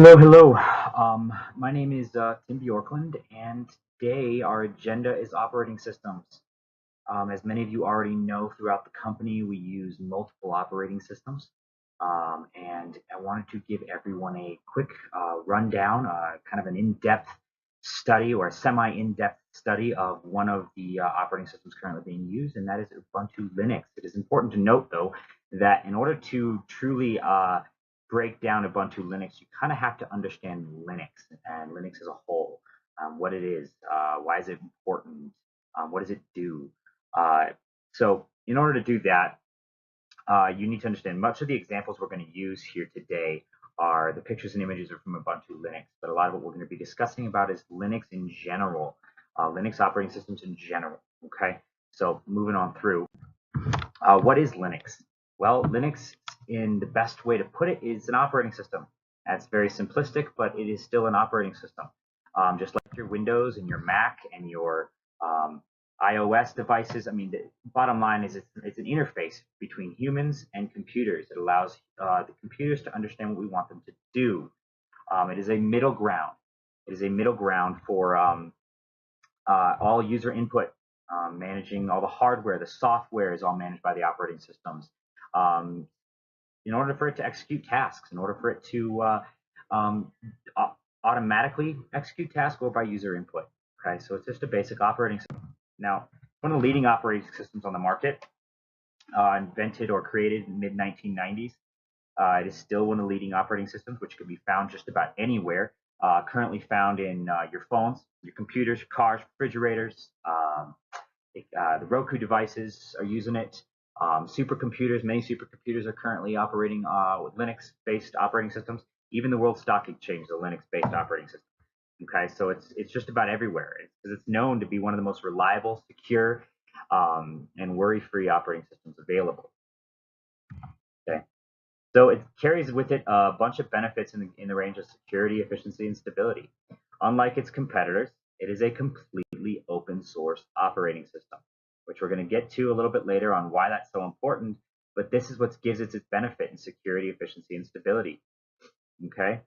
Hello, hello. My name is Tim Bjorklund, and today our agenda is operating systems. As many of you already know, throughout the company, we use multiple operating systems. And I wanted to give everyone a quick rundown, kind of an in-depth study or a semi-in-depth study of one of the operating systems currently being used, and that is Ubuntu Linux. It is important to note, though, that in order to truly break down Ubuntu Linux, you kind of have to understand Linux and Linux as a whole, what it is, why is it important, what does it do. Uh, so in order to do that, you need to understand much of the examples we're going to use here today are the pictures and images are from Ubuntu Linux, but a lot of what we're going to be discussing about is Linux in general, Linux operating systems in general. Okay, so moving on through, what is Linux? Well, Linux, in the best way to put it, is an operating system. That's very simplistic, but it is still an operating system. Just like your Windows and your Mac and your iOS devices. I mean, the bottom line is it's an interface between humans and computers. It allows the computers to understand what we want them to do. It is a middle ground. It is a middle ground for all user input, managing all the hardware. The software is all managed by the operating systems. Um, in order for it to execute tasks, in order for it to um, automatically execute tasks, or by user input. Okay, so it's just a basic operating system. Now, one of the leading operating systems on the market, invented or created in the mid 1990s. It is still one of the leading operating systems, which can be found just about anywhere. Currently found in your phones, your computers, your cars, refrigerators. The Roku devices are using it. Supercomputers, many supercomputers are currently operating with Linux-based operating systems. Even the World Stock Exchange is a Linux-based operating system. Okay, so it's just about everywhere because it's known to be one of the most reliable, secure, and worry-free operating systems available. Okay, so it carries with it a bunch of benefits in the range of security, efficiency, and stability. Unlike its competitors, it is a completely open source operating system, which we're going to get to a little bit later on why that's so important. But this is what gives it its benefit in security, efficiency, and stability. Okay.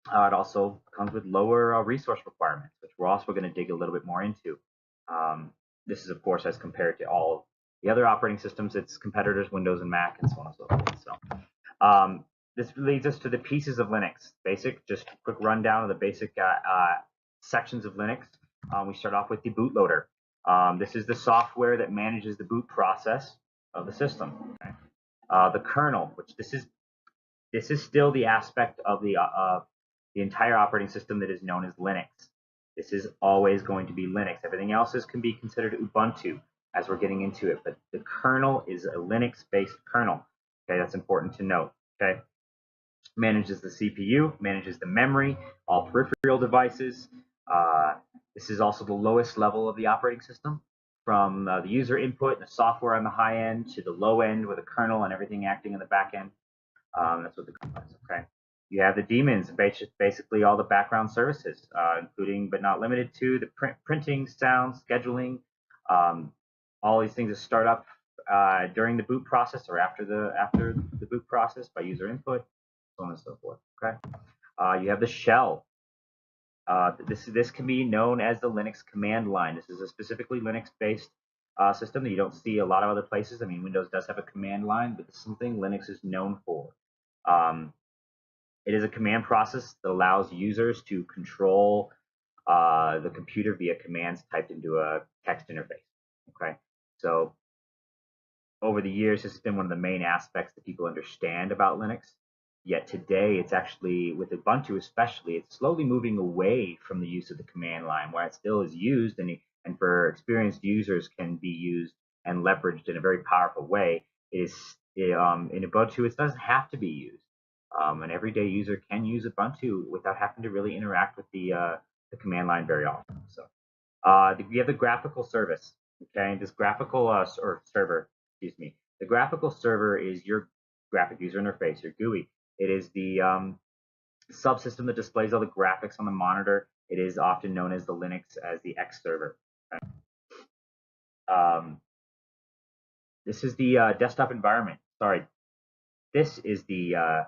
It also comes with lower resource requirements, which we're also going to dig a little bit more into. Um, this is, of course, as compared to all the other operating systems, its competitors, Windows and Mac, and so on and so forth. So this leads us to the pieces of Linux. Just a quick rundown of the basic sections of Linux. We start off with the bootloader. This is the software that manages the boot process of the system. Okay? The kernel, which this is still the aspect of the entire operating system that is known as Linux. This is always going to be Linux. Everything else can be considered Ubuntu as we're getting into it, but the kernel is a Linux-based kernel. Okay, that's important to note. Okay, manages the CPU, manages the memory, all peripheral devices. This is also the lowest level of the operating system, from the user input and the software on the high end to the low end with the kernel and everything acting in the back end. That's what the kernel is. Okay. You have the daemons, basically all the background services, including but not limited to the printing, sound, scheduling, all these things that start up during the boot process or after the boot process by user input, so on and so forth. Okay. You have the shell. This can be known as the Linux command line. This is a specifically Linux-based system that you don't see a lot of other places. I mean, Windows does have a command line, but this is something Linux is known for. It is a command process that allows users to control the computer via commands typed into a text interface. Okay, so over the years, this has been one of the main aspects that people understand about Linux. Yet today, it's actually, with Ubuntu especially, it's slowly moving away from the use of the command line, where it still is used and for experienced users can be used and leveraged in a very powerful way. In Ubuntu, it doesn't have to be used. An everyday user can use Ubuntu without having to really interact with the command line very often. So we have the graphical service. Okay, this graphical or server, excuse me. The graphical server is your graphic user interface, your GUI. It is the subsystem that displays all the graphics on the monitor. It is often known as the Linux as the X server. Okay? Um, this is the desktop environment. Sorry, this is the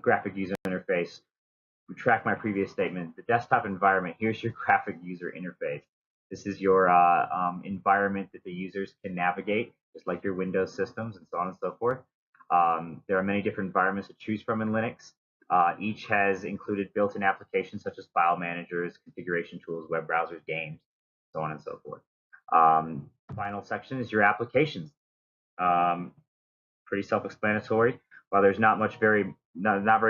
graphic user interface retract my previous statement. The desktop environment, here's your graphic user interface. This is your environment that the users can navigate, just like your Windows systems and so on and so forth. There are many different environments to choose from in Linux. Each has included built-in applications such as file managers, configuration tools, web browsers, games, so on and so forth. Final section is your applications. Pretty self-explanatory. While there's not very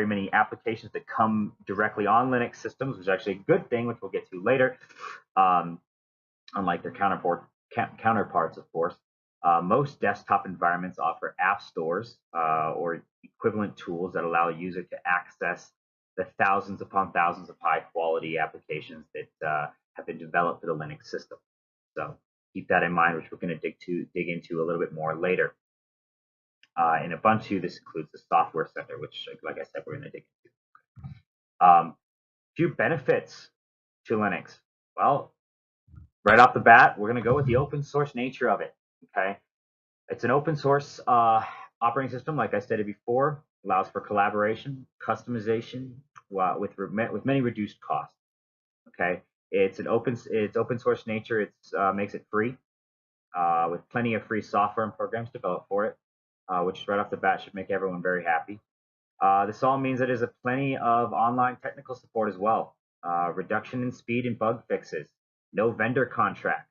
many applications that come directly on Linux systems, which is actually a good thing, which we'll get to later, unlike their counterparts, of course. Most desktop environments offer app stores or equivalent tools that allow a user to access the thousands upon thousands of high-quality applications that have been developed for the Linux system. So keep that in mind, which we're going to dig into a little bit more later. In Ubuntu, this includes the Software Center, which, like I said, we're going to dig into. Few benefits to Linux. Well, right off the bat, we're going to go with the open source nature of it. Okay, it's an open source operating system, like I stated before, allows for collaboration, customization, with many reduced costs. Okay, it's open source nature. It makes it free, with plenty of free software and programs developed for it, which right off the bat should make everyone very happy. This all means that there's plenty of online technical support as well. Reduction in speed and bug fixes, no vendor contracts,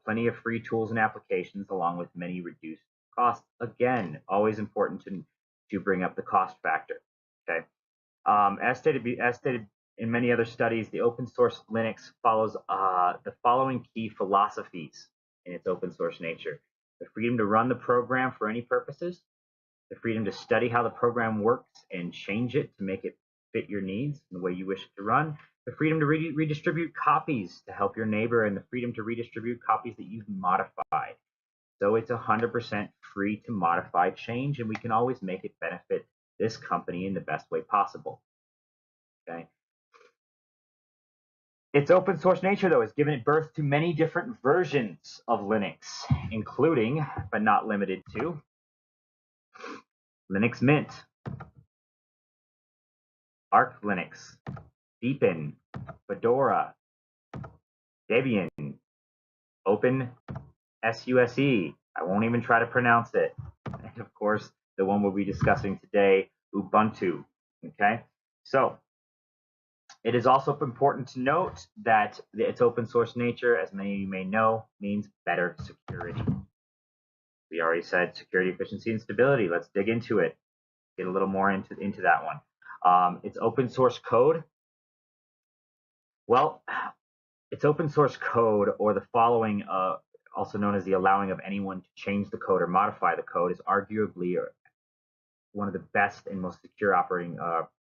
plenty of free tools and applications, along with many reduced costs. Again, always important to bring up the cost factor. Okay, as stated in many other studies, the open source Linux follows the following key philosophies in its open source nature: the freedom to run the program for any purposes, the freedom to study how the program works and change it to make it fit your needs and the way you wish it to run, the freedom to redistribute copies to help your neighbor, and the freedom to redistribute copies that you've modified. So it's 100% free to modify change, and we can always make it benefit this company in the best way possible. Okay. Its open source nature, though, has given it birth to many different versions of Linux, including, but not limited to, Linux Mint, Arch Linux, Deepin, Fedora, Debian, Open SUSE. I won't even try to pronounce it. And of course, the one we'll be discussing today, Ubuntu. Okay, so it is also important to note that its open source nature, as many of you may know, means better security. We already said security, efficiency, and stability. Let's dig into it. Get a little more into that one. It's open source code. Well, it's open source code, or the following, also known as the allowing of anyone to change the code or modify the code, is arguably one of the best and most secure operating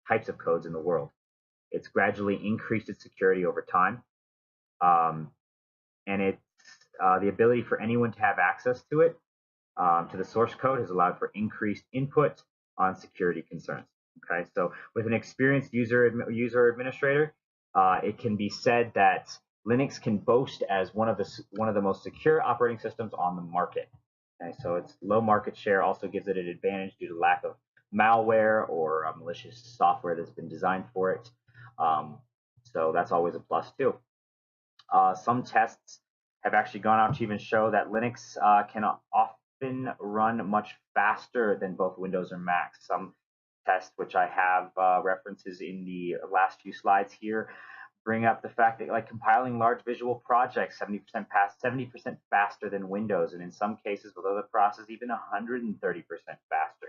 types of codes in the world. It's gradually increased its security over time, and it's the ability for anyone to have access to it, to the source code, has allowed for increased input on security concerns. Okay, so with an experienced user administrator, it can be said that Linux can boast as one of the most secure operating systems on the market. Okay, so its low market share also gives it an advantage due to lack of malware or malicious software that's been designed for it. So that's always a plus too. Some tests have actually gone out to even show that Linux can often run much faster than both Windows or Mac. Some tests, which I have references in the last few slides here, bring up the fact that, like, compiling large visual projects 70% faster than Windows, and in some cases with other processes even 130% faster.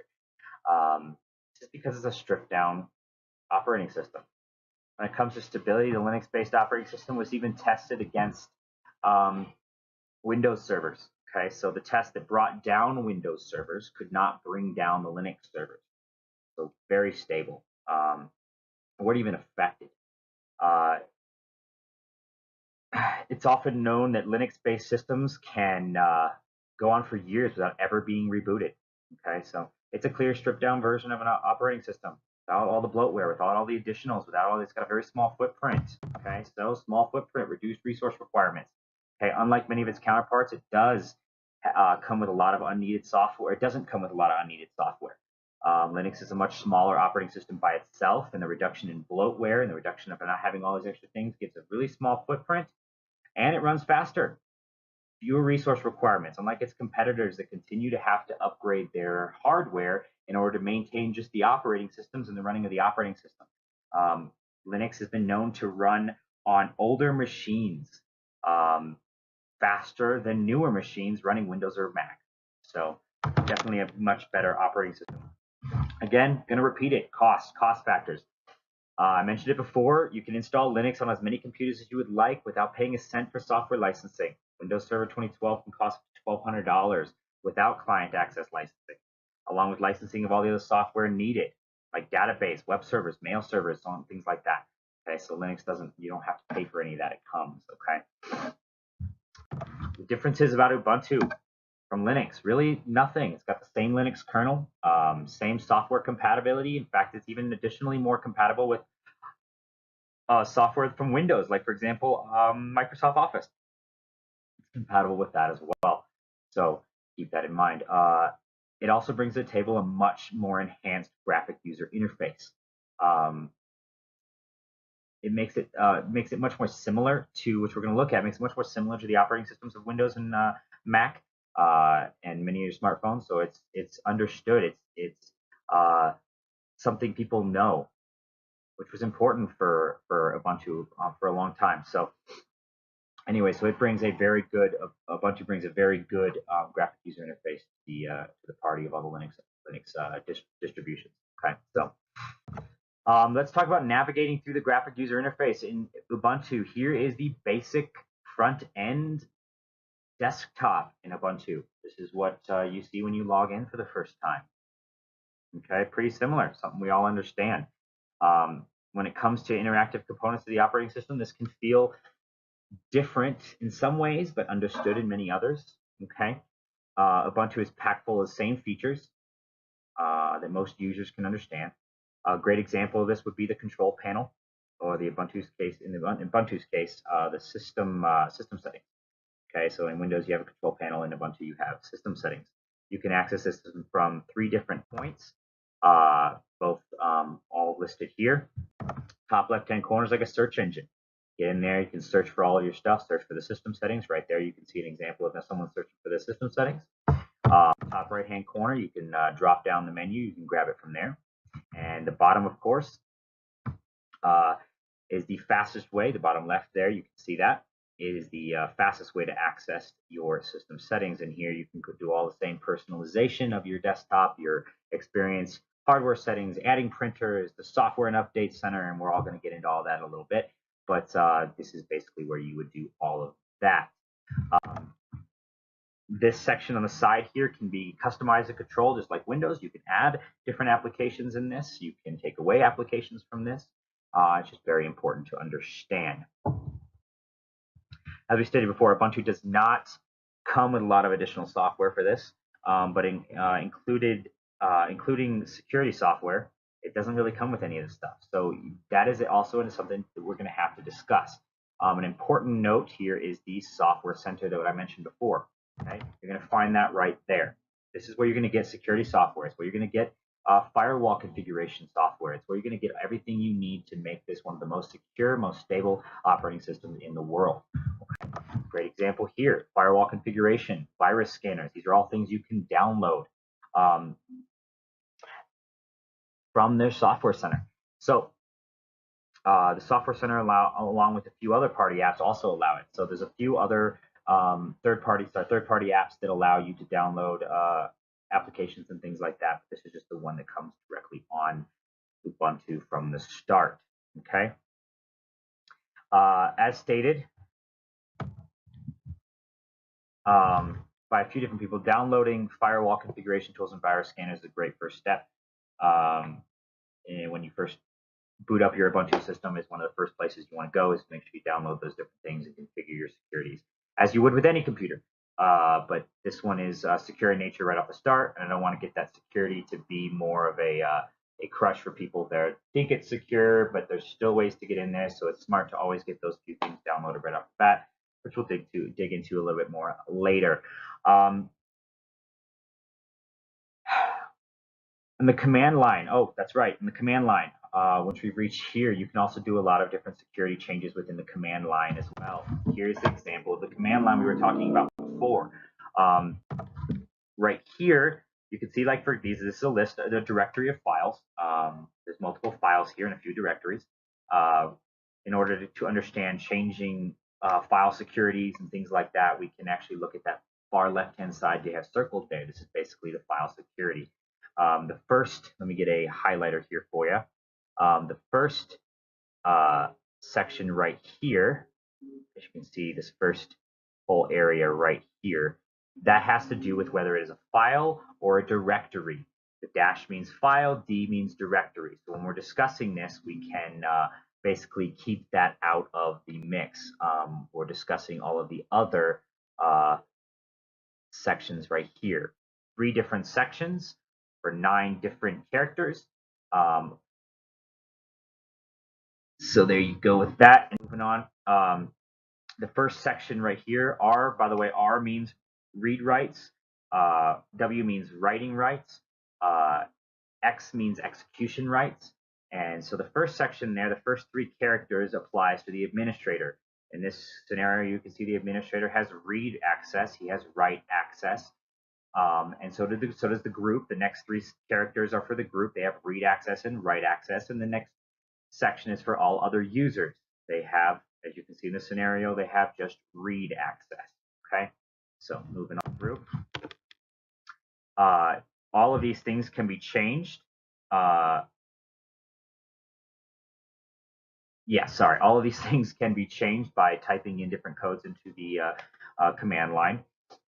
Just because it's a stripped down operating system. When it comes to stability, the Linux-based operating system was even tested against Windows servers. Okay, so the test that brought down Windows servers could not bring down the Linux servers. So very stable. Weren't even affected. It's often known that Linux-based systems can go on for years without ever being rebooted. Okay, so it's a clear stripped-down version of an operating system, without all the bloatware, without all the additionals, without all. It's got a very small footprint. Okay, so small footprint, reduced resource requirements. Okay, unlike many of its counterparts, it does come with a lot of unneeded software. It doesn't come with a lot of unneeded software. Linux is a much smaller operating system by itself, and the reduction in bloatware and the reduction of not having all these extra things gives a really small footprint, and it runs faster. Fewer resource requirements, unlike its competitors that continue to have to upgrade their hardware in order to maintain just the operating systems and the running of the operating system. Um, Linux has been known to run on older machines faster than newer machines running Windows or Mac. So definitely a much better operating system. Again, going to repeat it, cost factors. I mentioned it before, you can install Linux on as many computers as you would like without paying a cent for software licensing. Windows Server 2012 can cost $1,200 without client access licensing, along with licensing of all the other software needed, like database, web servers, mail servers, so on, things like that. Okay, so Linux you don't have to pay for any of that, it comes, okay? The differences about Ubuntu from Linux, really nothing. It's got the same Linux kernel, same software compatibility. In fact, it's even additionally more compatible with software from Windows, like for example, Microsoft Office. It's compatible with that as well. So keep that in mind. It also brings to the table a much more enhanced graphic user interface. It makes it much more similar to, which we're going to look at, makes it much more similar to the operating systems of Windows and Mac and many of your smartphones. So it's understood. It's something people know, which was important for Ubuntu for a long time. So anyway, so it brings a very good Ubuntu brings a very good graphic user interface to the party of all the Linux distributions. Okay, so let's talk about navigating through the graphic user interface in Ubuntu. Here is the basic front end desktop in Ubuntu. This is what you see when you log in for the first time. Okay, pretty similar, something we all understand. When it comes to interactive components of the operating system, this can feel different in some ways, but understood in many others. Okay, Ubuntu is packed full of the same features that most users can understand. A great example of this would be the control panel, or the Ubuntu's case, the system settings. Okay, so in Windows you have a control panel, in Ubuntu you have system settings. You can access this from 3 different points, both all listed here. Top left-hand corner is like a search engine. Get in there, you can search for all of your stuff, search for the system settings. Right there, you can see an example of someone searching for the system settings. Top right-hand corner, you can drop down the menu, you can grab it from there. And the bottom, of course, is the fastest way. The bottom left there, you can see that is the fastest way to access your system settings. And here you can do all the same personalization of your desktop, your experience, hardware settings, adding printers, the software and update center, and we're all going to get into all that in a little bit. But this is basically where you would do all of that. This section on the side here can be customized and controlled just like Windows. You can add different applications in this. You can take away applications from this. It's just very important to understand. As we stated before, Ubuntu does not come with a lot of additional software for this, but including security software, it doesn't really come with any of this stuff. So that is also something that we're going to have to discuss. An important note here is the software center that I mentioned before. Okay? You're going to find that right there. This is where you're going to get security software. It's where you're going to get firewall configuration software. It's where you're going to get everything you need to make this one of the most secure, most stable operating systems in the world. Okay. Great example here, firewall configuration, virus scanners. These are all things you can download from their software center. So the software center along with a few other party apps also allow it. So there's a few other third-party apps that allow you to download applications and things like that. But this is just the one that comes directly on Ubuntu from the start. Okay. As stated by a few different people, downloading firewall configuration tools and virus scanners is a great first step. And when you first boot up your Ubuntu system, is one of the first places you want to go is make sure you download those different things and configure your securities as you would with any computer. But this one is secure in nature right off the start, and I don't want to get that security to be more of a crush for people that think it's secure, but there's still ways to get in there. So it's smart to always get those few things downloaded right off the bat, which we'll dig into a little bit more later. And the command line, oh, that's right, in the command line, once we reach here, you can also do a lot of different security changes within the command line as well. Here's the example of the command line we were talking about before. Um, right here, you can see like for these, this is a list, a directory of files. There's multiple files here and a few directories. In order to understand changing file securities and things like that, we can actually look at that far left-hand side they have circled there. This is basically the file security. The first, let me get a highlighter here for you. The first section right here, as you can see, this first whole area right here, that has to do with whether it is a file or a directory. The dash means file, D means directory. So when we're discussing this, we can basically keep that out of the mix. We're discussing all of the other sections right here. 3 different sections for 9 different characters. So there you go with that. And moving on. The first section right here, R, by the way, R means read rights, W means writing rights, X means execution rights. And so the first section there, the first 3 characters applies to the administrator. In this scenario, you can see the administrator has read access, he has write access. And so does the group. The next 3 characters are for the group. They have read access and write access. And the next section is for all other users. They have, as you can see in the scenario, they have just read access. Okay, so moving on through. All of these things can be changed. All of these things can be changed by typing in different codes into the command line.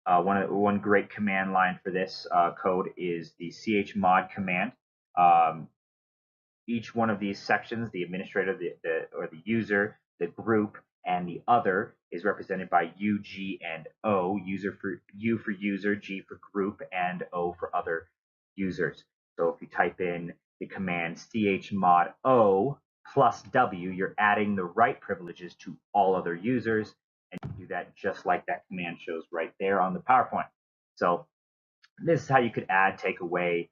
One great command line for this code is the chmod command. Each one of these sections, the administrator, or the user, the group, and the other, is represented by U, G, and O. U for user, G for group, and O for other users. So if you type in the command chmod O plus W, you're adding the write privileges to all other users, and you do that just like that command shows right there on the PowerPoint. So this is how you could add, take away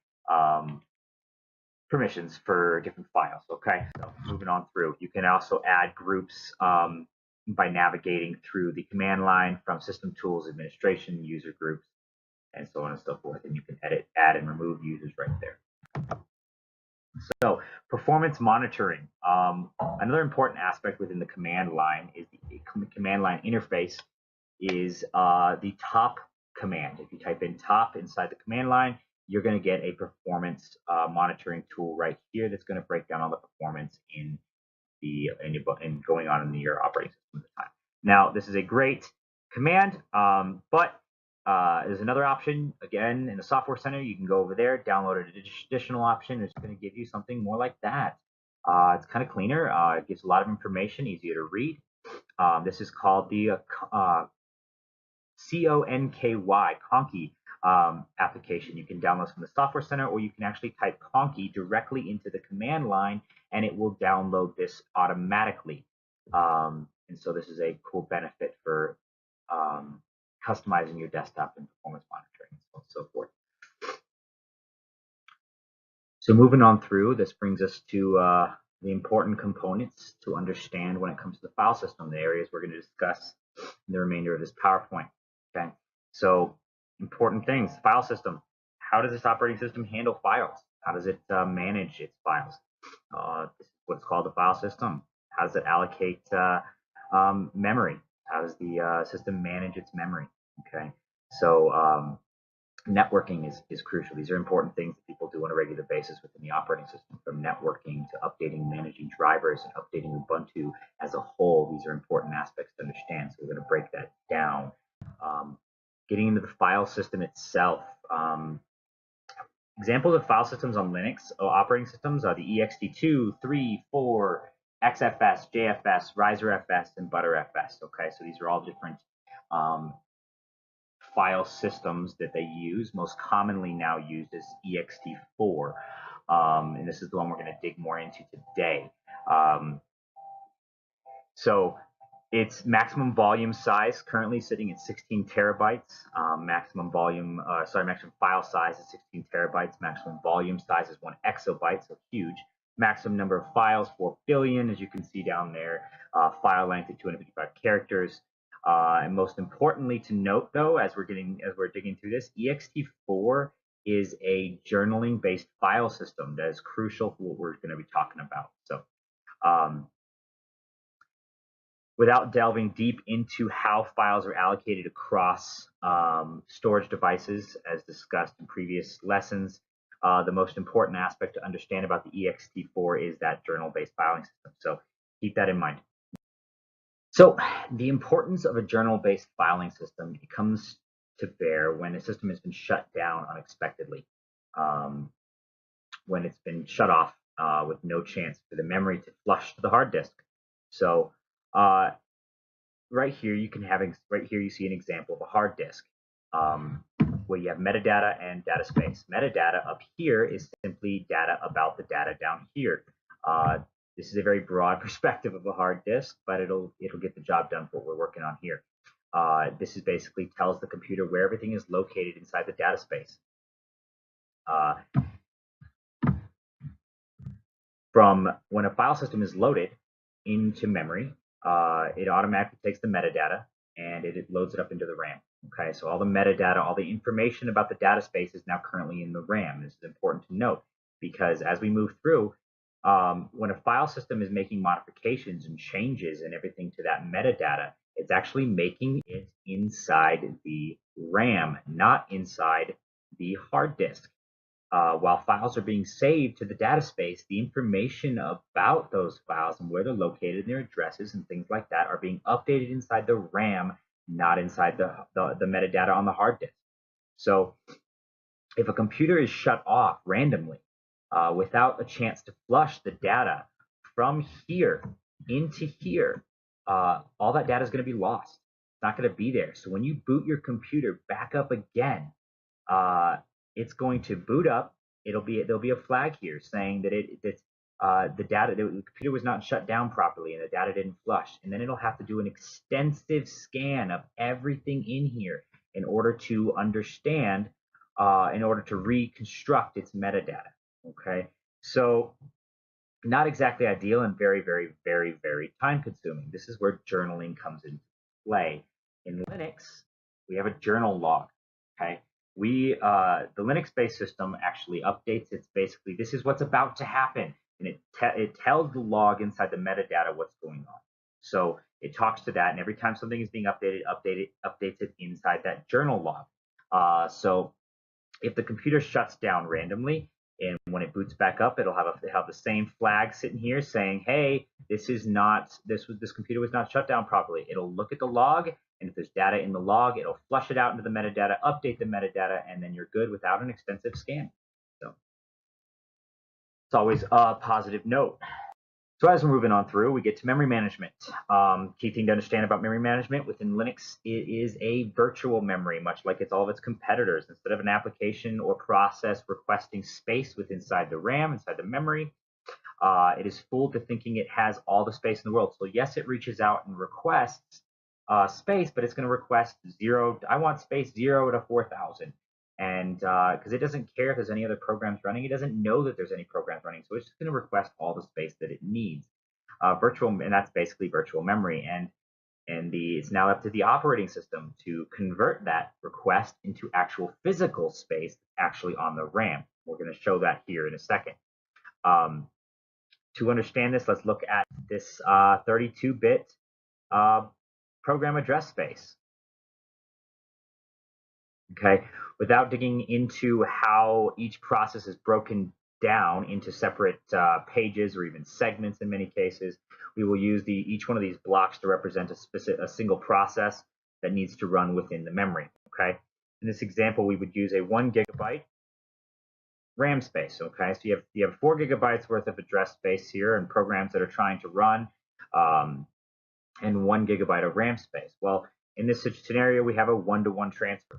permissions for different files. Okay, so moving on through, you can also add groups by navigating through the command line from System Tools, Administration, User Groups, and so on and so forth. And you can edit, add, and remove users right there. So performance monitoring. Another important aspect within the command line is the command line interface is the top command. If you type in top inside the command line, you're going to get a performance monitoring tool right here that's going to break down all the performance in going on in your operating system at the time. Now, this is a great command, but there's another option. Again, in the Software Center, you can go over there, download an additional option. It's going to give you something more like that. It's kind of cleaner. It gives a lot of information, easier to read. This is called the Conky application. You can download from the Software Center, or you can actually type Conky directly into the command line, and it will download this automatically. And so this is a cool benefit for customizing your desktop and performance monitoring and so on and so forth. So moving on through, this brings us to the important components to understand when it comes to the file system, the areas we're going to discuss in the remainder of this PowerPoint. Okay, so important things, file system. How does this operating system handle files? How does it manage its files? This is what's called the file system. How does it allocate memory? How does the system manage its memory? Okay, so networking is crucial. These are important things that people do on a regular basis within the operating system, from networking to updating, managing drivers, and updating Ubuntu as a whole. These are important aspects to understand, so we're going to break that down. Getting into the file system itself. Examples of file systems on Linux operating systems are the ext2, 3, 4, XFS, JFS, RiserFS, and ButterFS. Okay, so these are all different file systems that they use. Most commonly now used is ext4, and this is the one we're going to dig more into today. So Its maximum volume size currently sitting at 16 terabytes. Maximum file size is 16 terabytes. Maximum volume size is 1 exabyte, so huge. Maximum number of files, 4 billion, as you can see down there. File length at 255 characters. And most importantly to note, though, as we're digging through this, ext4 is a journaling-based file system that is crucial for what we're going to be talking about. So. Without delving deep into how files are allocated across storage devices, as discussed in previous lessons, the most important aspect to understand about the ext4 is that journal-based filing system. So keep that in mind. So the importance of a journal-based filing system comes to bear when a system has been shut down unexpectedly, when it's been shut off with no chance for the memory to flush to the hard disk. So right here you see an example of a hard disk where you have metadata and data space. Metadata up here is simply data about the data down here. This is a very broad perspective of a hard disk, but it'll get the job done for what we're working on here. This is basically tells the computer where everything is located inside the data space. From when a file system is loaded into memory, it automatically takes the metadata and it loads it up into the RAM. Okay, so all the metadata, all the information about the data space is now currently in the RAM. This is important to note because as we move through, when a file system is making modifications and changes and everything to that metadata, it's actually making it inside the RAM, not inside the hard disk. While files are being saved to the data space, the information about those files and where they're located, their addresses and things like that are being updated inside the RAM, not inside the metadata on the hard disk. So if a computer is shut off randomly without a chance to flush the data from here into here, all that data is going to be lost. It's not going to be there. So when you boot your computer back up again, it's going to boot up. There'll be a flag here saying that the computer was not shut down properly and the data didn't flush, and then it'll have to do an extensive scan of everything in here in order to understand, in order to reconstruct its metadata. Okay, so not exactly ideal and very, very, very, very time consuming. This is where journaling comes into play. In Linux, we have a journal log. Okay, the Linux-based system actually updates. It's basically this is what's about to happen, and it tells the log inside the metadata what's going on. So it talks to that, and every time something is being updates it inside that journal log. So if the computer shuts down randomly, and when it boots back up, it'll have the same flag sitting here saying, "Hey, this computer was not shut down properly." It'll look at the log, and if there's data in the log, it'll flush it out into the metadata, update the metadata, and then you're good without an extensive scan. So it's always a positive note. So as we're moving on through, we get to memory management. Key thing to understand about memory management within Linux, it is a virtual memory, much like all of its competitors. Instead of an application or process requesting space inside the RAM, inside the memory, it is fooled to thinking it has all the space in the world. So yes, it reaches out and requests space, but it's going to request zero. I want space 0 to 4,000. And because it doesn't care if there's any other programs running, it doesn't know that there's any programs running, so it's just going to request all the space that it needs. And that's basically virtual memory. And it's now up to the operating system to convert that request into actual physical space actually on the RAM. We're going to show that here in a second. To understand this, let's look at this 32-bit program address space. Okay, without digging into how each process is broken down into separate pages or even segments in many cases, we will use each one of these blocks to represent a single process that needs to run within the memory. Okay, in this example, we would use a 1 gigabyte RAM space. Okay, so you have 4 gigabytes worth of address space here and programs that are trying to run, and 1 gigabyte of RAM space. Well, in this scenario, we have a 1-to-1 transfer.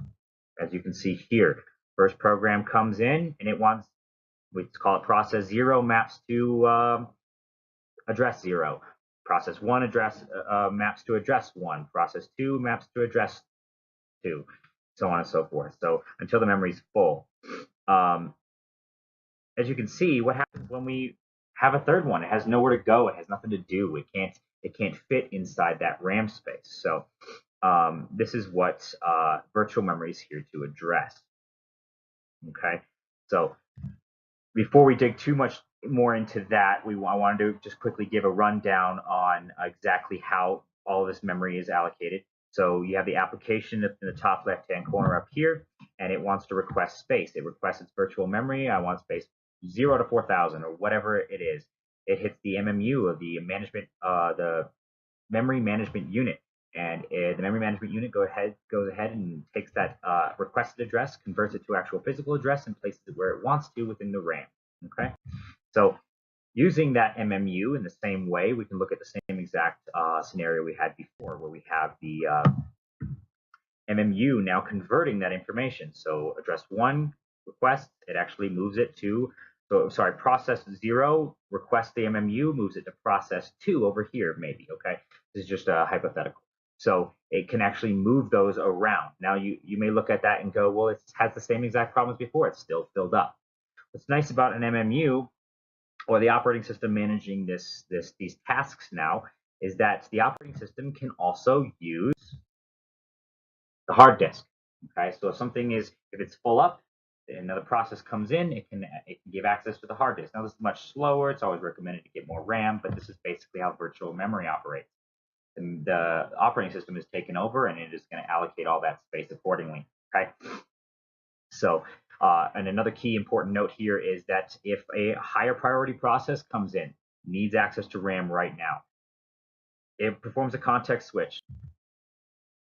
As you can see here, first program comes in and it wants, we call it process 0 maps to address 0. process 1 address maps to address 1, process 2 maps to address 2, so on and so forth. So until the memory is full. As you can see, what happens when we have a third one? It has nowhere to go. It has nothing to do. It can't fit inside that RAM space. So this is what virtual memory is here to address. Okay, so before we dig too much more into that, I wanted to just quickly give a rundown on exactly how all of this memory is allocated. So you have the application in the top left-hand corner up here, and it wants to request space. It requests its virtual memory. I want space 0 to 4,000 or whatever it is. It hits the MMU of the memory management unit. And the memory management unit goes ahead and takes that requested address, converts it to actual physical address, and places it where it wants to within the RAM. Okay, so using that MMU in the same way, we can look at the same exact scenario we had before, where we have the MMU now converting that information. So address 1 requests, it actually moves it to, process 0 requests the MMU, moves it to process 2 over here, maybe. Okay, this is just a hypothetical. So it can actually move those around. Now you may look at that and go, well, it has the same exact problems before. It's still filled up. What's nice about an MMU, or the operating system managing these tasks now, is that the operating system can also use the hard disk. Okay, so if it's full up, another process comes in, it can give access to the hard disk. Now this is much slower. It's always recommended to get more RAM, but this is basically how virtual memory operates. And the operating system is taken over, and it is going to allocate all that space accordingly. Okay. So, and another key important note here is that if a higher priority process comes in, needs access to RAM right now, it performs a context switch.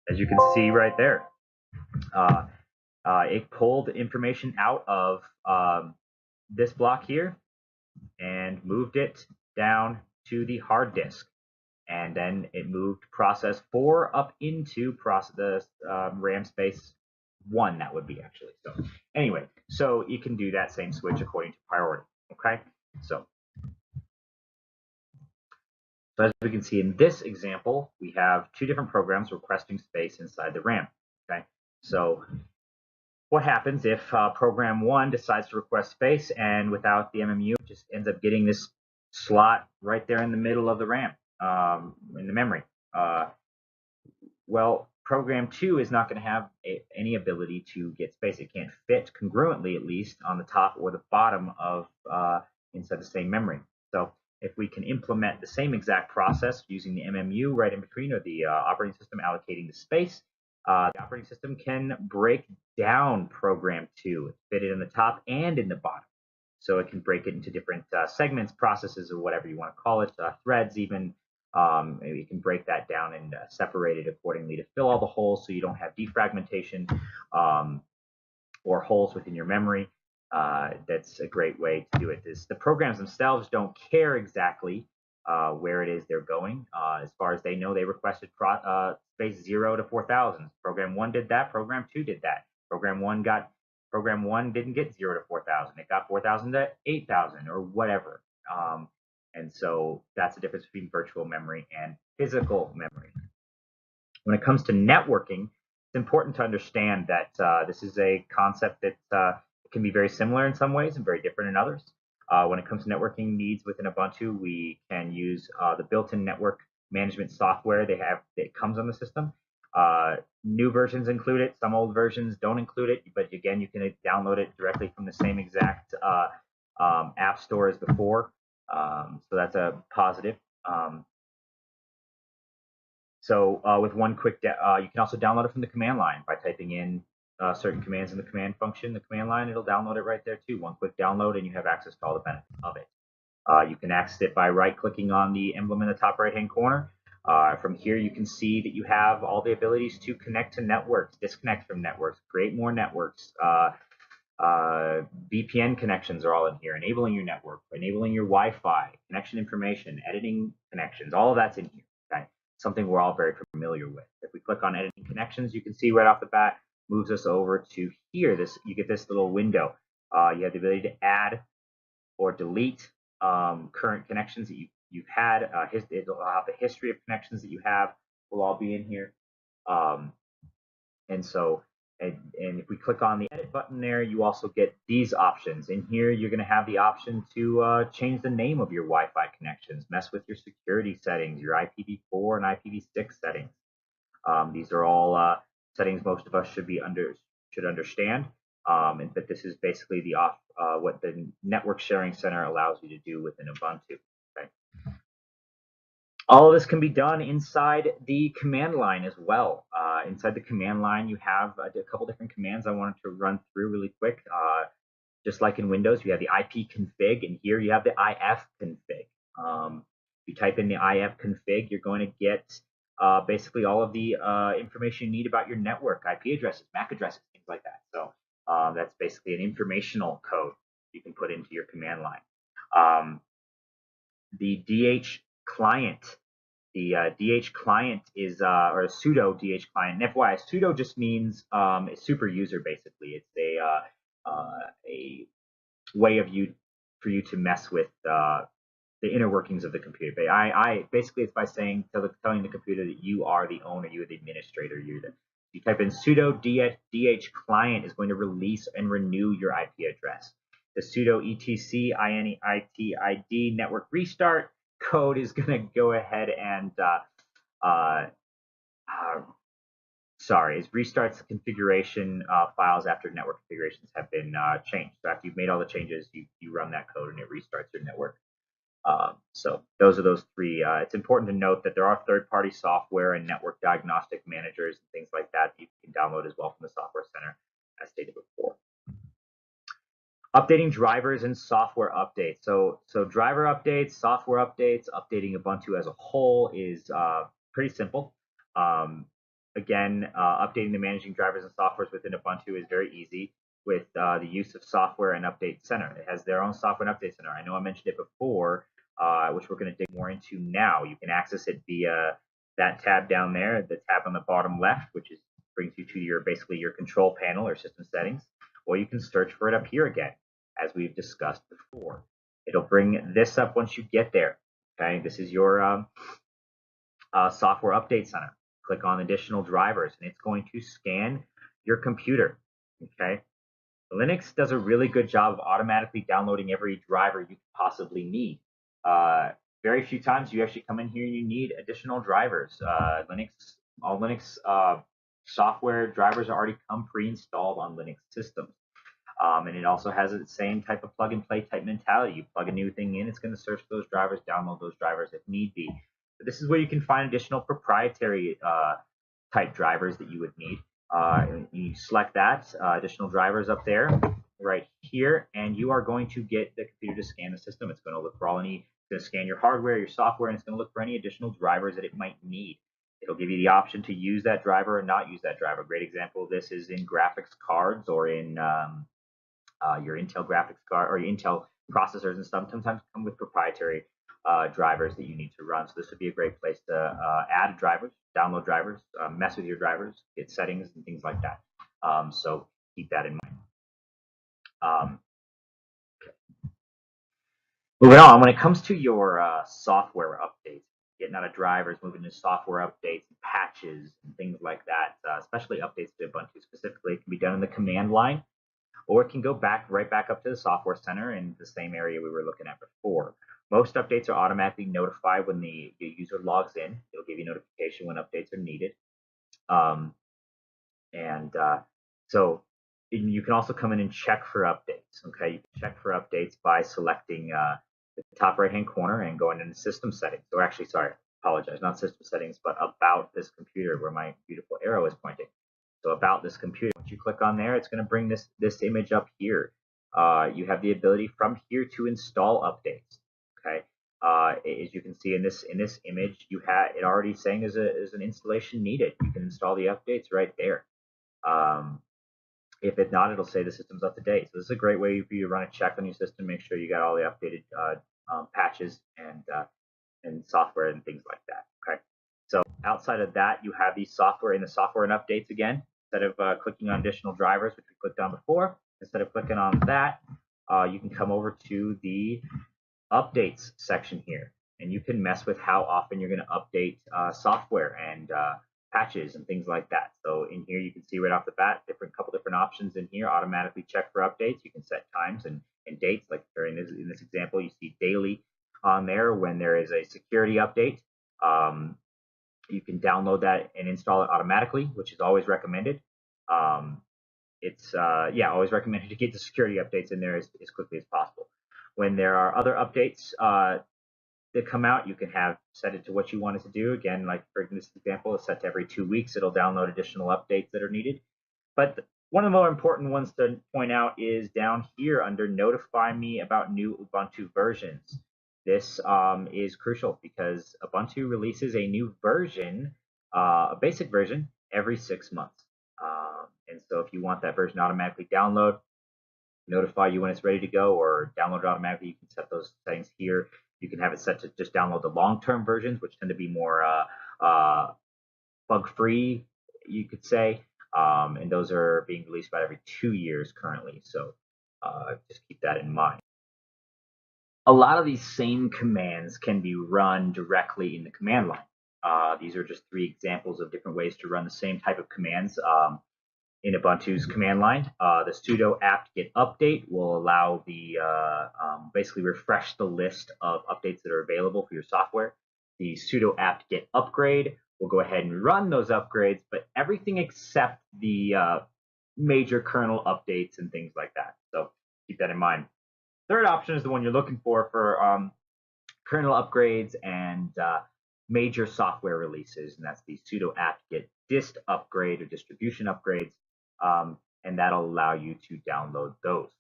As you can see right there, it pulled information out of this block here and moved it down to the hard disk. And then it moved process 4 up into the RAM space 1, that would be actually. So anyway, so you can do that same switch according to priority. Okay, so as we can see in this example, we have 2 different programs requesting space inside the RAM. Okay, so what happens if program 1 decides to request space, and without the MMU, it just ends up getting this slot right there in the middle of the RAM, in the memory? Well, program 2 is not going to have any ability to get space. It can't fit congruently, at least, on the top or the bottom of inside the same memory. So if we can implement the same exact process using the MMU right in between, or the operating system allocating the space, the operating system can break down program 2, fit it in the top and in the bottom. So it can break it into different segments, processes, or whatever you want to call it, threads even. You can break that down and separate it accordingly to fill all the holes, so you don't have defragmentation or holes within your memory. That's a great way to do it. The programs themselves don't care exactly where it is they're going. As far as they know, they requested space 0 to 4,000. Program 1 did that. Program 2 did that. Program 1 didn't get 0 to 4,000. It got 4,000 to 8,000 or whatever. And so that's the difference between virtual memory and physical memory. When it comes to networking, it's important to understand that this is a concept that can be very similar in some ways and very different in others. When it comes to networking needs within Ubuntu, we can use the built-in network management software that comes on the system. New versions include it. Some old versions don't include it, but again, you can download it directly from the same exact app store as before. So that's a positive. With one quick, you can also download it from the command line by typing in certain commands in the command function, the command line. It'll download it right there too. One quick download, and you have access to all the benefits of it. You can access it by right-clicking on the emblem in the top right-hand corner. From here, you can see that you have all the abilities to connect to networks, disconnect from networks, create more networks. VPN connections are all in here, enabling your network, enabling your Wi-Fi, connection information, editing connections, all of that's in here, okay? Something we're all very familiar with. If we click on editing connections, you can see right off the bat, moves us over to here. You get this little window. You have the ability to add or delete current connections that you've had. It'll have the history of connections that you have. Will all be in here. Um, and so, and if we click on the edit button there, you also get these options. In here, you're going to have the option to change the name of your Wi-Fi connections, mess with your security settings, your IPv4 and IPv6 settings. These are all settings most of us should understand. But this is basically what the Network Sharing Center allows you to do within Ubuntu. Okay. All of this can be done inside the command line as well. Inside the command line, you have a couple different commands I wanted to run through really quick. Just like in Windows, you have the ipconfig, and here you have the ifconfig. If you type in the ifconfig, you're going to get basically all of the information you need about your network, IP addresses, MAC addresses, things like that. So that's basically an informational code you can put into your command line. The DH client. The DH client is, or a sudo DH client. And FYI, sudo just means a super user, basically. It's a way for you to mess with the inner workings of the computer. But basically, it's by telling the computer that you are the owner, you're the administrator, you type in sudo DH client is going to release and renew your IP address. The sudo etc initid network restart code is going to go ahead and it restarts the configuration files after network configurations have been changed. So after you've made all the changes, you run that code and it restarts your network. So those are those three. It's important to note that there are third-party software and network diagnostic managers and things like that you can download as well from the Software Center, as stated before. Updating drivers and software updates. So driver updates, software updates, updating Ubuntu as a whole is pretty simple. Again, updating the managing drivers and softwares within Ubuntu is very easy with the use of Software and Update Center. It has their own Software and Update Center. I know I mentioned it before, which we're going to dig more into now. You can access it via that tab down there, the tab on the bottom left, which brings you to basically your control panel or system settings, or you can search for it up here again, as we've discussed before. It'll bring this up once you get there. Okay, this is your Software Update Center. Click on additional drivers, and it's going to scan your computer. Okay, Linux does a really good job of automatically downloading every driver you could possibly need. Very few times you actually come in here and you need additional drivers. All Linux software drivers already come pre-installed on Linux systems. And it also has the same type of plug-and-play type mentality. You plug a new thing in, it's going to search those drivers, download those drivers if need be. But this is where you can find additional proprietary type drivers that you would need. You select that, additional drivers up there, right here, and you are going to get the computer to scan the system. It's going to look for it's going to scan your hardware, your software, and it's going to look for any additional drivers that it might need. It'll give you the option to use that driver or not use that driver. A great example of this is in graphics cards or in your Intel graphics card or your Intel processors and stuff. Sometimes come with proprietary drivers that you need to run. So this would be a great place to add drivers, download drivers, mess with your drivers, get settings and things like that. So keep that in mind. Moving on, when it comes to your software updates, getting out of drivers, moving to software updates, patches, and things like that, especially updates to Ubuntu specifically, it can be done in the command line, or it can go right back up to the Software Center in the same area we were looking at before. Most updates are automatically notified when the user logs in. It'll give you notification when updates are needed. So you can also come in and check for updates. Okay, you can check for updates by selecting the top right-hand corner and going into System Settings. Or actually, sorry, apologize, not System Settings, but About this computer, where my beautiful arrow is pointing. So About this computer. Once you click on there, it's going to bring this image up here. You have the ability from here to install updates. Okay, as you can see in this image, it already saying there's an installation needed. You can install the updates right there. If it's not, it'll say the system's up to date. So this is a great way for you to run a check on your system, make sure you got all the updated patches and software and things like that. Okay. So outside of that, you have the software and updates again. Instead of clicking on additional drivers, which we clicked on before, instead of clicking on that, you can come over to the updates section here. and you can mess with how often you're going to update software and patches and things like that. So in here, you can see right off the bat, couple different options in here. Automatically check for updates. You can set times and dates. Like in this example, you see daily on there when there is a security update. You can download that and install it automatically, which is always recommended. It's always recommended to get the security updates in there as quickly as possible. When there are other updates that come out, you can have set it to what you want it to do. Again, like for this example, it's set to every 2 weeks. It'll download additional updates that are needed. But one of the more important ones to point out is down here under Notify Me about new Ubuntu versions. This is crucial because Ubuntu releases a new version, a basic version, every 6 months. And so if you want that version automatically download, notify you when it's ready to go, or download it automatically, you can set those settings here. You can have it set to just download the long-term versions, which tend to be more bug-free, you could say. And those are being released about every 2 years currently. So just keep that in mind. A lot of these same commands can be run directly in the command line. These are just 3 examples of different ways to run the same type of commands in Ubuntu's command line. The sudo apt-get update will allow the basically refresh the list of updates that are available for your software. The sudo apt-get upgrade will go ahead and run those upgrades, but everything except the major kernel updates and things like that. So keep that in mind. Third option is the one you're looking for kernel upgrades and major software releases, and that's the sudo apt-get dist upgrade or distribution upgrades, and that'll allow you to download those.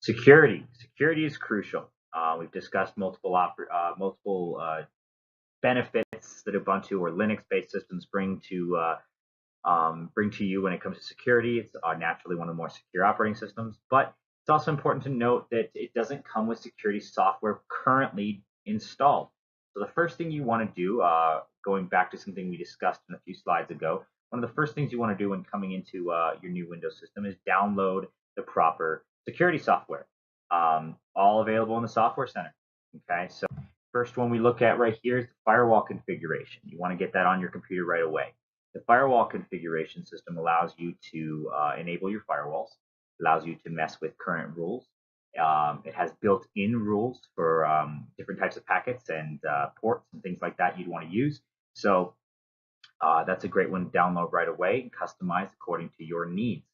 Security is crucial. We've discussed multiple benefits that Ubuntu or Linux-based systems bring to you when it comes to security. It's naturally one of the more secure operating systems, but it's also important to note that it doesn't come with security software currently installed. So the first thing you want to do, going back to something we discussed in a few slides ago, one of the first things you want to do when coming into your new Windows system is download the proper security software, all available in the Software Center. Okay, so first one we look at right here is the firewall configuration. You want to get that on your computer right away. The firewall configuration system allows you to enable your firewalls, allows you to mess with current rules. It has built-in rules for different types of packets and ports and things like that you'd want to use. So that's a great one to download right away and customize according to your needs.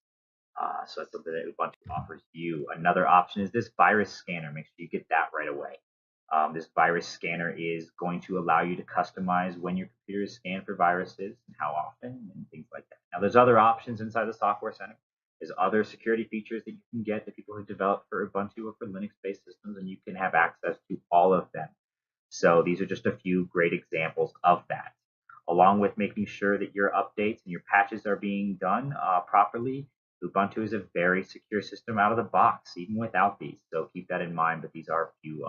So that's something that Ubuntu offers you. Another option is this virus scanner. Make sure you get that right away. This virus scanner is going to allow you to customize when your computer is scanned for viruses and how often and things like that. Now, there's other options inside the Software Center. There's other security features that you can get that people who develop for Ubuntu or for Linux-based systems, and you can have access to all of them. So these are just a few great examples of that. Along with making sure that your updates and your patches are being done properly, Ubuntu is a very secure system out of the box, even without these. So keep that in mind, but these are a few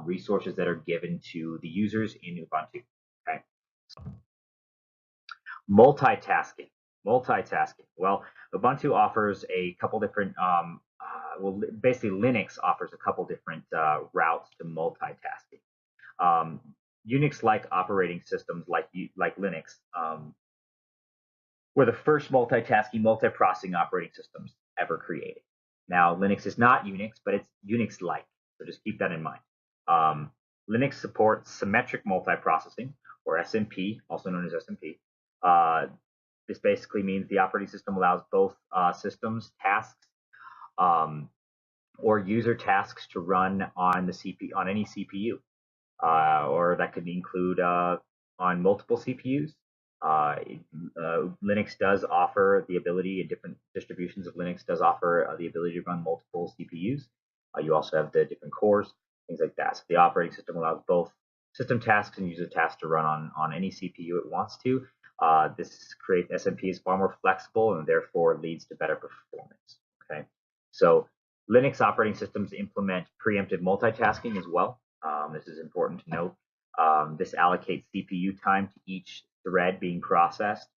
resources that are given to the users in Ubuntu. Okay. So, multitasking. Well, Ubuntu offers a couple different, basically Linux offers a couple different routes to multitasking. Unix-like operating systems like Linux were the first multitasking, multiprocessing operating systems ever created. Now, Linux is not Unix, but it's Unix-like, so just keep that in mind. Linux supports symmetric multiprocessing, or SMP, also known as SMP. This basically means the operating system allows both systems tasks or user tasks to run on any CPU, or that could include on multiple CPUs. Linux does offer the ability, and different distributions of Linux does offer the ability to run multiple CPUs. You also have the different cores, things like that. So the operating system allows both system tasks and user tasks to run on any CPU it wants to. This creates SMP is far more flexible and therefore leads to better performance. Okay, so Linux operating systems implement preemptive multitasking as well. This is important to note. This allocates CPU time to each thread being processed.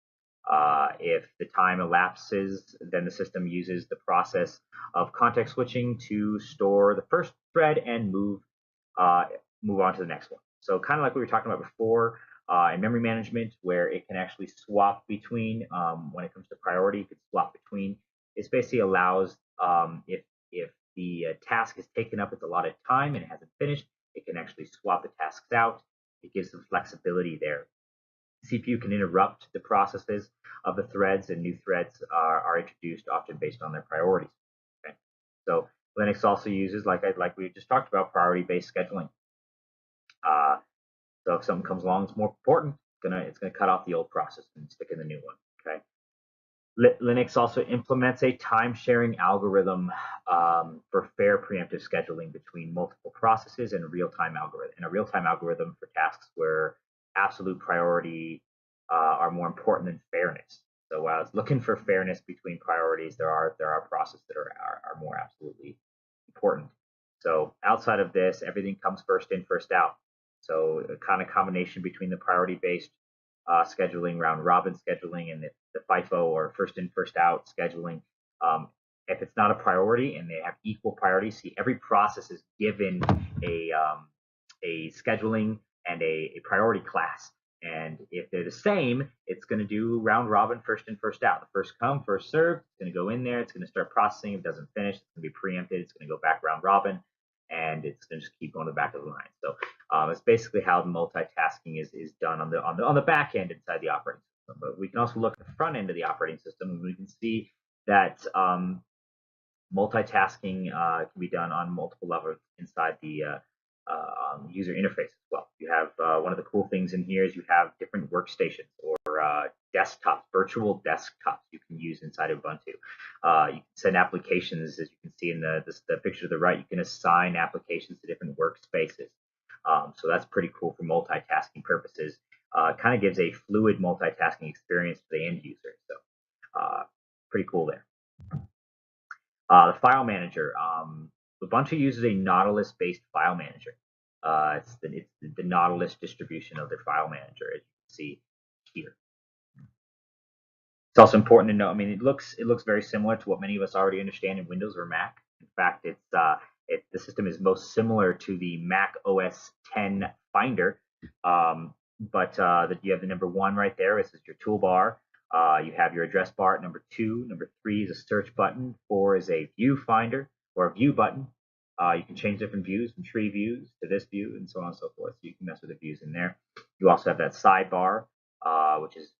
If the time elapses, then the system uses the process of context switching to store the first thread and move uh, move on to the next one. So kind of like we were talking about before, in memory management, where it can actually swap between, when it comes to priority, it could swap between. It basically allows, if the task is taken up its allotted time and it hasn't finished, it can actually swap the tasks out. It gives some flexibility there. CPU can interrupt the processes of the threads, and new threads are introduced often based on their priorities. Okay? So Linux also uses, like we just talked about, priority-based scheduling. Uh, so if something comes along that's more important, it's gonna cut off the old process and stick in the new one. Okay. Linux also implements a time-sharing algorithm for fair preemptive scheduling between multiple processes and a real-time algorithm for tasks where absolute priority are more important than fairness. So while it's looking for fairness between priorities, there are processes that are more absolutely important. So outside of this, everything comes first in, first out. So a kind of combination between the priority-based scheduling, round robin scheduling, and the FIFO, or first in, first out scheduling. Um, if it's not a priority and they have equal priority, see, every process is given a scheduling and a priority class. And if they're the same, it's going to do round robin, first in, first out. The first come, first served. It's going to go in there. It's going to start processing. If it doesn't finish, it's going to be preempted. It's going to go back round robin, and it's going to just keep going to the back of the line. So it's basically how the multitasking is done on the back end inside the operating system. But we can also look at the front end of the operating system, and we can see that multitasking can be done on multiple levels inside the user interface as well. You have one of the cool things in here is you have different workstations or desktops, virtual desktops you can use inside Ubuntu. You can send applications, as you can see in the picture to the right. You can assign applications to different workspaces. So that's pretty cool for multitasking purposes. Kind of gives a fluid multitasking experience for the end user. So pretty cool there. The file manager. Ubuntu uses a Nautilus-based file manager. It's the Nautilus distribution of their file manager, as you can see here. It's also important to know. I mean, it looks very similar to what many of us already understand in Windows or Mac. In fact, the system is most similar to the Mac OS 10 Finder. But that you have the number one right there. This is your toolbar. You have your address bar at number 2. Number 3 is a search button. 4 is a view finder or a view button. You can change different views from tree views to this view and so on and so forth. So you can mess with the views in there. You also have that sidebar, which is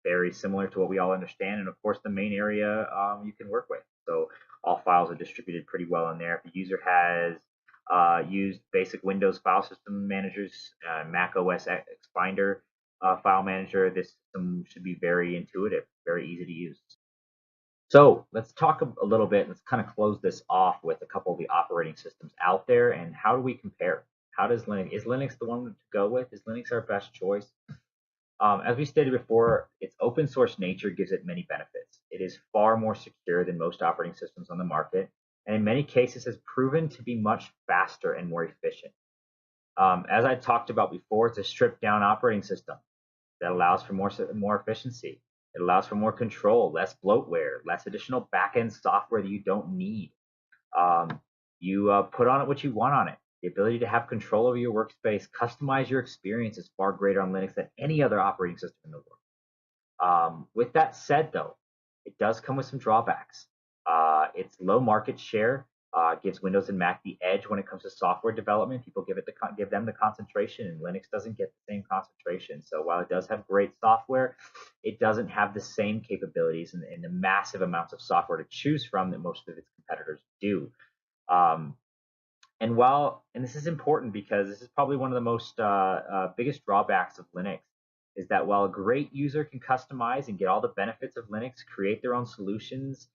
very similar to what we all understand. And of course, the main area you can work with. So all files are distributed pretty well in there. If the user has used basic Windows file system managers, Mac OS X Finder file manager, this system should be very intuitive, very easy to use. So let's talk a little bit. Let's kind of close this off with a couple of the operating systems out there, and how do we compare? How does Linux? Is Linux the one to go with? Is Linux our best choice? As we stated before, its open source nature gives it many benefits. It is far more secure than most operating systems on the market, and in many cases has proven to be much faster and more efficient. As I talked about before, it's a stripped down operating system that allows for more efficiency. It allows for more control, less bloatware, less additional backend software that you don't need. You put on it what you want on it. The ability to have control over your workspace, customize your experience is far greater on Linux than any other operating system in the world. With that said, though, it does come with some drawbacks. Its low market share gives Windows and Mac the edge when it comes to software development. People give them the concentration, and Linux doesn't get the same concentration. So while it does have great software, it doesn't have the same capabilities and the massive amounts of software to choose from that most of its competitors do. Um, and this is important because this is probably one of the most biggest drawbacks of Linux, is that while a great user can customize and get all the benefits of Linux, create their own solutions,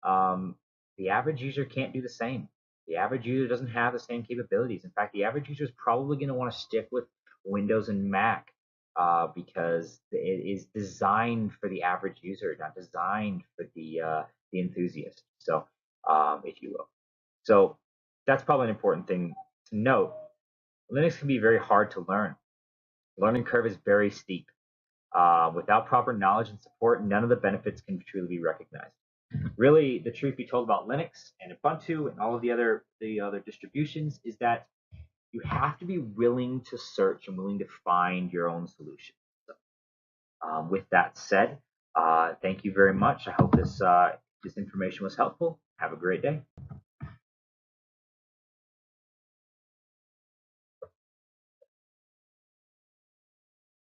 um, the average user can't do the same. The average user doesn't have the same capabilities. In fact, the average user is probably going to want to stick with Windows and Mac because it is designed for the average user, not designed for the enthusiast. So, if you will. So that's probably an important thing to note. Linux can be very hard to learn. The learning curve is very steep. Without proper knowledge and support, none of the benefits can truly be recognized. Really, the truth be told about Linux and Ubuntu and all of the other distributions is that you have to be willing to search and willing to find your own solution. So, with that said, thank you very much. I hope this information was helpful. Have a great day.